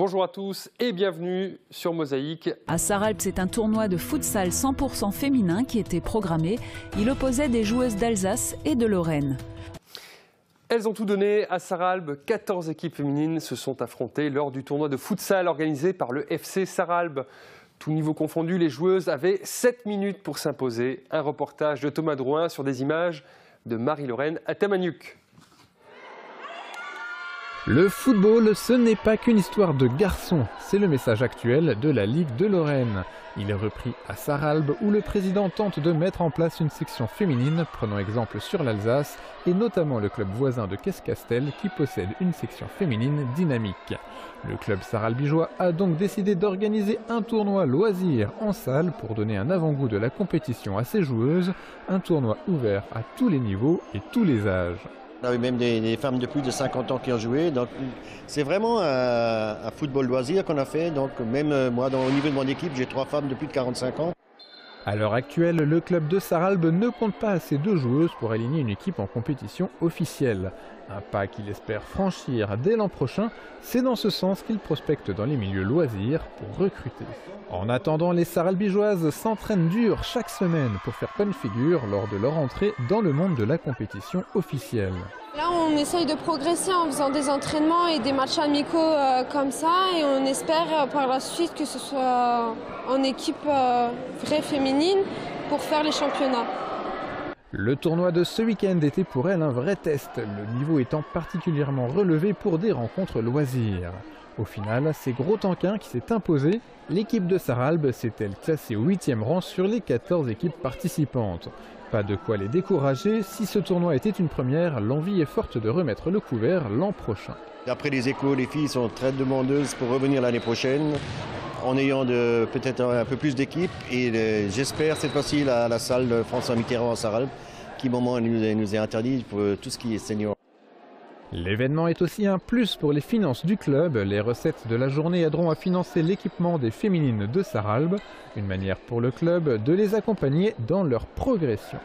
Bonjour à tous et bienvenue sur Mosaïque. À Sarralbe, c'est un tournoi de futsal 100% féminin qui était programmé. Il opposait des joueuses d'Alsace et de Lorraine. Elles ont tout donné à Sarralbe. 14 équipes féminines se sont affrontées lors du tournoi de futsal organisé par le FC Sarralbe. Tout niveau confondu, les joueuses avaient 7 minutes pour s'imposer. Un reportage de Thomas Drouin sur des images de Marie-Lorraine Atamaniuk. Le football, ce n'est pas qu'une histoire de garçons, c'est le message actuel de la Ligue de Lorraine. Il est repris à Sarralbe où le président tente de mettre en place une section féminine, prenant exemple sur l'Alsace et notamment le club voisin de Caisse-Castel qui possède une section féminine dynamique. Le club sarralbigeois a donc décidé d'organiser un tournoi loisir en salle pour donner un avant-goût de la compétition à ses joueuses, un tournoi ouvert à tous les niveaux et tous les âges. On a eu même des femmes de plus de 50 ans qui ont joué, donc c'est vraiment un football loisir qu'on a fait. Donc même moi, au niveau de mon équipe, j'ai 3 femmes de plus de 45 ans. À l'heure actuelle, le club de Sarralbe ne compte pas assez de joueuses pour aligner une équipe en compétition officielle. Un pas qu'il espère franchir dès l'an prochain, c'est dans ce sens qu'il prospecte dans les milieux loisirs pour recruter. En attendant, les Sarralbigeoises s'entraînent dur chaque semaine pour faire bonne figure lors de leur entrée dans le monde de la compétition officielle. Là, on essaye de progresser en faisant des entraînements et des matchs amicaux comme ça, et on espère par la suite que ce soit en équipe vraie féminine pour faire les championnats. Le tournoi de ce week-end était pour elle un vrai test, le niveau étant particulièrement relevé pour des rencontres loisirs. Au final, c'est Gros-Tanquin qui s'est imposé. L'équipe de Sarralbe s'est-elle classée au 8e rang sur les 14 équipes participantes. Pas de quoi les décourager, si ce tournoi était une première, l'envie est forte de remettre le couvert l'an prochain. D'après les échos, les filles sont très demandeuses pour revenir l'année prochaine, en ayant peut-être un peu plus d'équipes. Et j'espère cette fois-ci la salle de François Mitterrand à Sarralbe, qui moment nous est interdit pour tout ce qui est senior. L'événement est aussi un plus pour les finances du club. Les recettes de la journée aideront à financer l'équipement des féminines de Sarralbe, une manière pour le club de les accompagner dans leur progression.